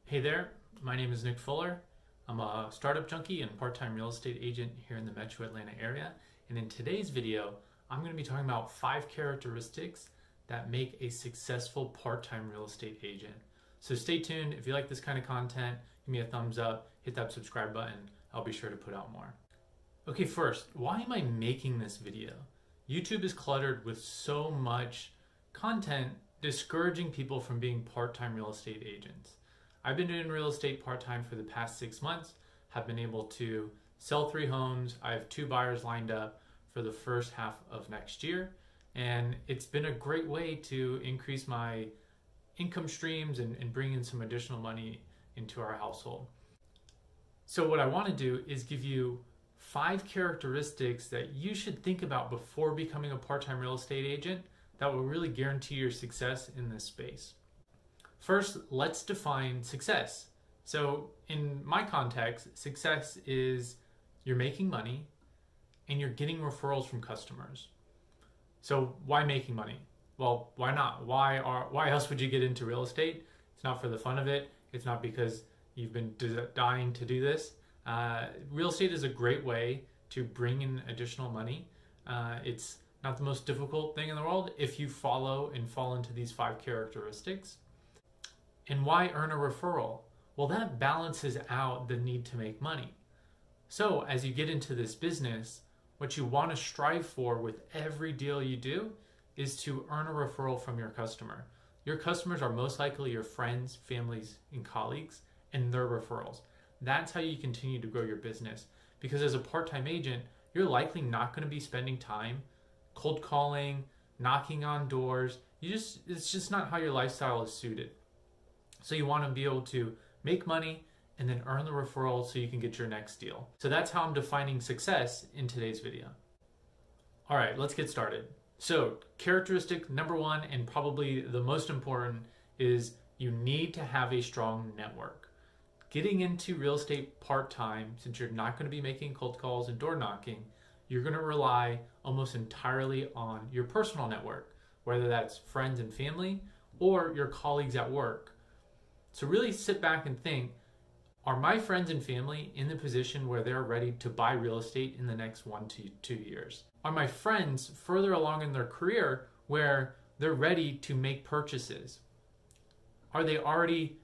Hey there, my name is Nick Fuller. I'm a startup junkie and part-time real estate agent here in the Metro Atlanta area. And in today's video, I'm going to be talking about 5 characteristics that make a successful part-time real estate agent. So stay tuned. If you like this kind of content, give me a thumbs up, hit that subscribe button. I'll be sure to put out more. Okay, first, why am I making this video? YouTube is cluttered with so much content discouraging people from being part-time real estate agents. I've been doing real estate part-time for the past 6 months, have been able to sell 3 homes. I have 2 buyers lined up for the first half of next year. And it's been a great way to increase my income streams and bring in some additional money into our household. So what I want to do is give you 5 characteristics that you should think about before becoming a part-time real estate agent that will really guarantee your success in this space. First, let's define success. So in my context, success is you're making money and you're getting referrals from customers. So why making money? Well, why not? Why else would you get into real estate? It's not for the fun of it. It's not because you've been dying to do this. Real estate is a great way to bring in additional money. It's not the most difficult thing in the world if you follow and fall into these 5 characteristics. And why earn a referral? Well, that balances out the need to make money. So as you get into this business, what you want to strive for with every deal you do is to earn a referral from your customer. Your customers are most likely your friends, families, and colleagues, and their referrals. That's how you continue to grow your business. Because as a part-time agent, you're likely not going to be spending time cold calling, knocking on doors. It's just not how your lifestyle is suited. So you want to be able to make money and then earn the referral so you can get your next deal. So that's how I'm defining success in today's video. All right, let's get started. So characteristic number 1, and probably the most important, is you need to have a strong network. Getting into real estate part-time, since you're not going to be making cold calls and door knocking, you're going to rely almost entirely on your personal network, whether that's friends and family or your colleagues at work. So really sit back and think, are my friends and family in the position where they're ready to buy real estate in the next 1 to 2 years? Are my friends further along in their career where they're ready to make purchases? Are they already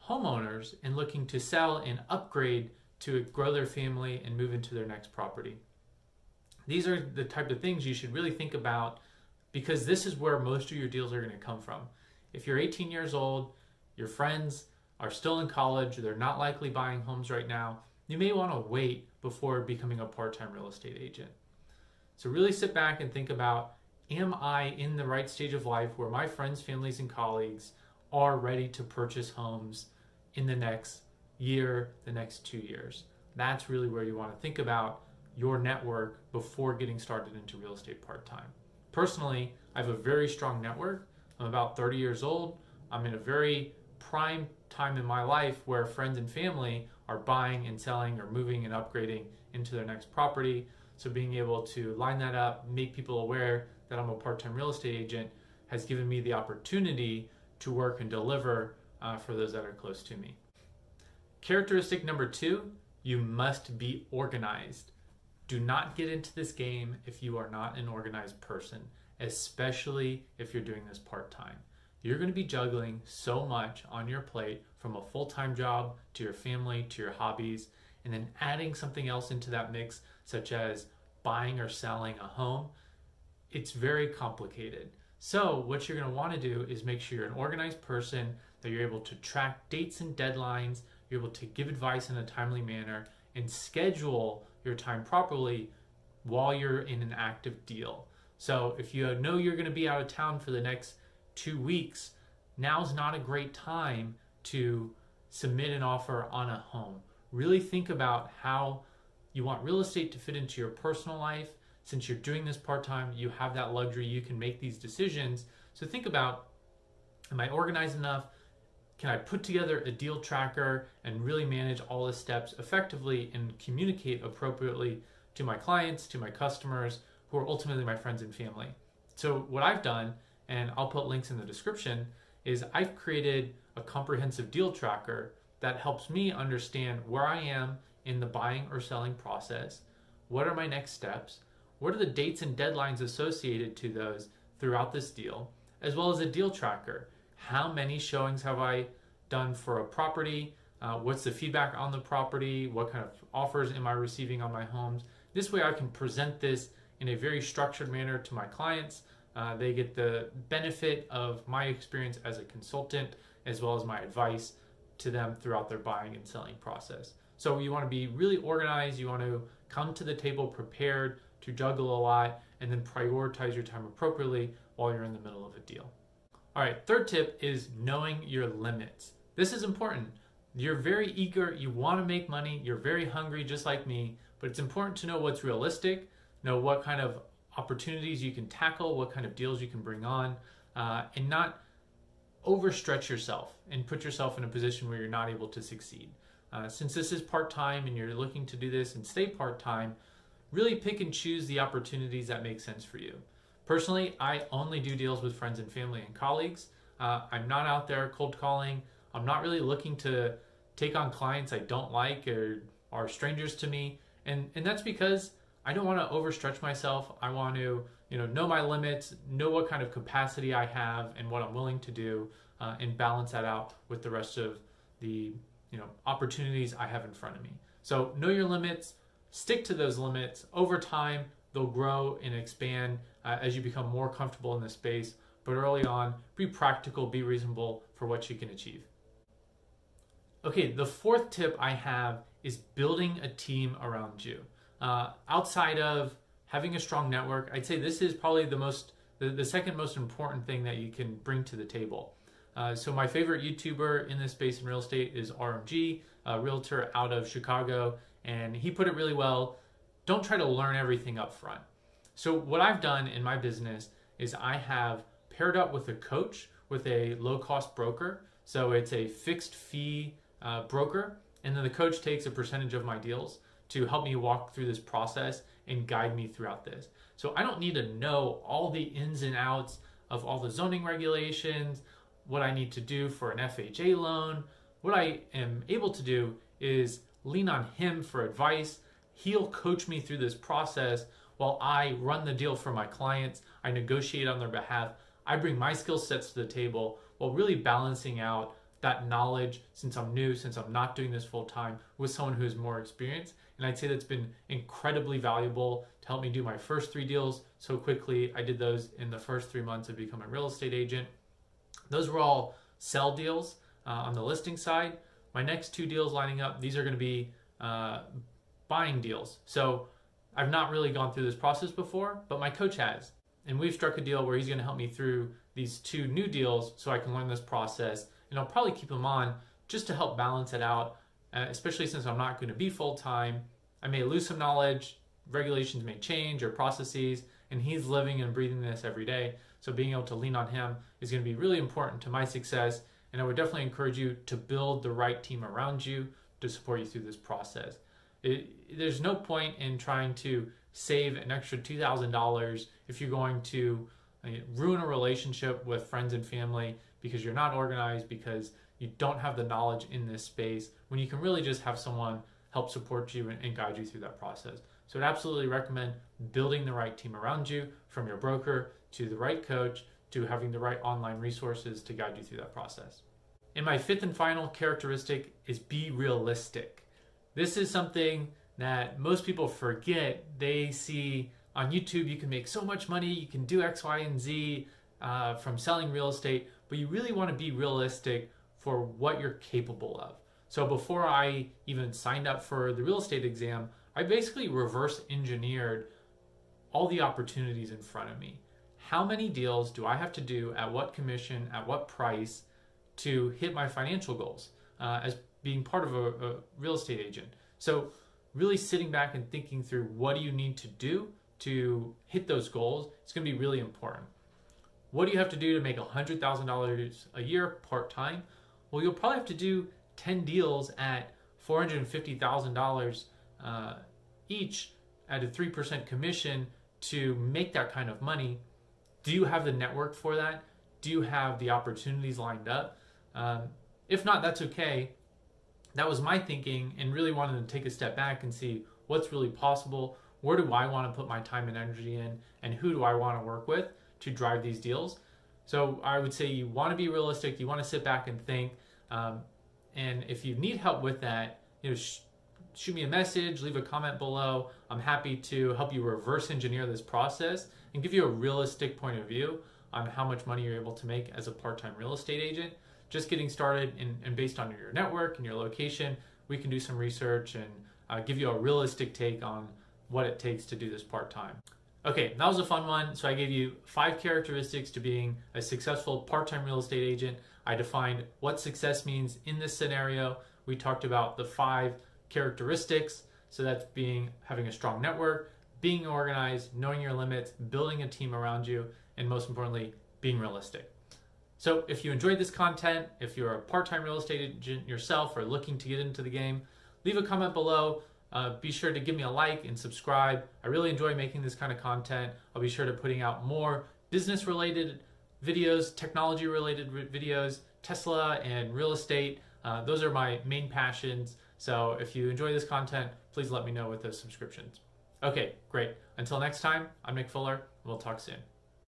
homeowners and looking to sell and upgrade to grow their family and move into their next property? These are the type of things you should really think about, because this is where most of your deals are going to come from. If you're 18 years old, your friends are still in college, they're not likely buying homes right now, you may want to wait before becoming a part-time real estate agent. So really sit back and think about, am I in the right stage of life where my friends, families, and colleagues are ready to purchase homes in the next year, the next 2 years? That's really where you want to think about your network before getting started into real estate part-time. Personally, I have a very strong network. I'm about 30 years old. I'm in a very prime time in my life where friends and family are buying and selling or moving and upgrading into their next property. So being able to line that up, make people aware that I'm a part-time real estate agent has given me the opportunity to work and deliver for those that are close to me. Characteristic number 2, you must be organized. Do not get into this game if you are not an organized person, especially if you're doing this part-time. You're going to be juggling so much on your plate, from a full-time job to your family to your hobbies, and then adding something else into that mix, such as buying or selling a home. It's very complicated. So what you're going to want to do is make sure you're an organized person, that you're able to track dates and deadlines, you're able to give advice in a timely manner, and schedule your time properly while you're in an active deal. So if you know you're going to be out of town for the next 2 weeks, now's not a great time to submit an offer on a home. Really think about how you want real estate to fit into your personal life. Since you're doing this part-time, you have that luxury, you can make these decisions. So think about, am I organized enough? Can I put together a deal tracker and really manage all the steps effectively and communicate appropriately to my clients, to my customers, who are ultimately my friends and family? So what I've done, and I'll put links in the description, is I've created a comprehensive deal tracker that helps me understand where I am in the buying or selling process, what are my next steps, what are the dates and deadlines associated to those throughout this deal, as well as a deal tracker. How many showings have I done for a property? What's the feedback on the property? What kind of offers am I receiving on my homes? This way I can present this in a very structured manner to my clients. They get the benefit of my experience as a consultant as well as my advice to them throughout their buying and selling process. So you want to be really organized. You want to come to the table prepared to juggle a lot and then prioritize your time appropriately while you're in the middle of a deal. All right, third tip is knowing your limits. This is important. You're very eager, you want to make money, you're very hungry just like me, but it's important to know what's realistic, know what kind of opportunities you can tackle, what kind of deals you can bring on, and not overstretch yourself and put yourself in a position where you're not able to succeed. Since this is part-time and you're looking to do this and stay part-time, really pick and choose the opportunities that make sense for you. Personally, I only do deals with friends and family and colleagues. I'm not out there cold calling. I'm not really looking to take on clients I don't like or are strangers to me. And that's because I don't want to overstretch myself. I want to know my limits, know what kind of capacity I have and what I'm willing to do, and balance that out with the rest of the opportunities I have in front of me. So know your limits, stick to those limits. Over time, they'll grow and expand as you become more comfortable in this space. But early on, be practical, be reasonable for what you can achieve. Okay, the fourth tip I have is building a team around you. Outside of having a strong network, I'd say this is probably the second most important thing that you can bring to the table. So my favorite YouTuber in this space in real estate is RMG, a realtor out of Chicago, and he put it really well. Don't try to learn everything up front. So what I've done in my business is I have paired up with a coach with a low-cost broker. So it's a fixed fee broker, and then the coach takes a percentage of my deals to help me walk through this process and guide me throughout this. So I don't need to know all the ins and outs of all the zoning regulations, what I need to do for an FHA loan. What I am able to do is lean on him for advice. He'll coach me through this process while I run the deal for my clients. I negotiate on their behalf. I bring my skill sets to the table while really balancing out that knowledge, since I'm new, since I'm not doing this full time, with someone who is more experienced. And I'd say that's been incredibly valuable to help me do my first 3 deals so quickly. I did those in the first 3 months of becoming a real estate agent. Those were all sell deals on the listing side. My next 2 deals lining up, these are going to be buying deals. So I've not really gone through this process before, but my coach has. And we've struck a deal where he's going to help me through these 2 new deals so I can learn this process. And I'll probably keep him on just to help balance it out, especially since I'm not going to be full-time. I may lose some knowledge, regulations may change or processes, and he's living and breathing this every day. So being able to lean on him is going to be really important to my success. And I would definitely encourage you to build the right team around you to support you through this process. There's no point in trying to save an extra $2,000 if you're going to ruin a relationship with friends and family because you're not organized, because you don't have the knowledge in this space, when you can really just have someone help support you and guide you through that process. So I'd absolutely recommend building the right team around you, from your broker to the right coach to having the right online resources to guide you through that process. And my 5th and final characteristic is be realistic. This is something that most people forget. They see on YouTube you can make so much money, you can do X, Y, and Z from selling real estate, but you really want to be realistic for what you're capable of. So before I even signed up for the real estate exam, I basically reverse engineered all the opportunities in front of me. How many deals do I have to do, at what commission, at what price, to hit my financial goals as being part of a real estate agent? So really sitting back and thinking through what do you need to do to hit those goals, it's going to be really important. What do you have to do to make $100,000 a year part-time? Well, you'll probably have to do 10 deals at $450,000 each at a 3% commission to make that kind of money. Do you have the network for that? Do you have the opportunities lined up? If not, that's okay. that was my thinking, and really wanted to take a step back and see what's really possible. Where do I want to put my time and energy in, and who do I want to work with to drive these deals? So I would say you want to be realistic. You want to sit back and think. And if you need help with that, shoot me a message, leave a comment below. I'm happy to help you reverse engineer this process and give you a realistic point of view on how much money you're able to make as a part-time real estate agent. Just getting started, and based on your network and your location, we can do some research and give you a realistic take on what it takes to do this part-time. Okay, that was a fun one. So I gave you 5 characteristics to being a successful part-time real estate agent. I defined what success means in this scenario. We talked about the 5 characteristics. So that's having a strong network, being organized, knowing your limits, building a team around you, and most importantly, being realistic. So if you enjoyed this content, if you're a part-time real estate agent yourself or looking to get into the game, leave a comment below. Be sure to give me a like and subscribe. I really enjoy making this kind of content. I'll be sure to putting out more business-related videos, technology-related videos, Tesla and real estate. Those are my main passions. So if you enjoy this content, please let me know with those subscriptions. Okay, great. Until next time, I'm Nick Fuller. We'll talk soon.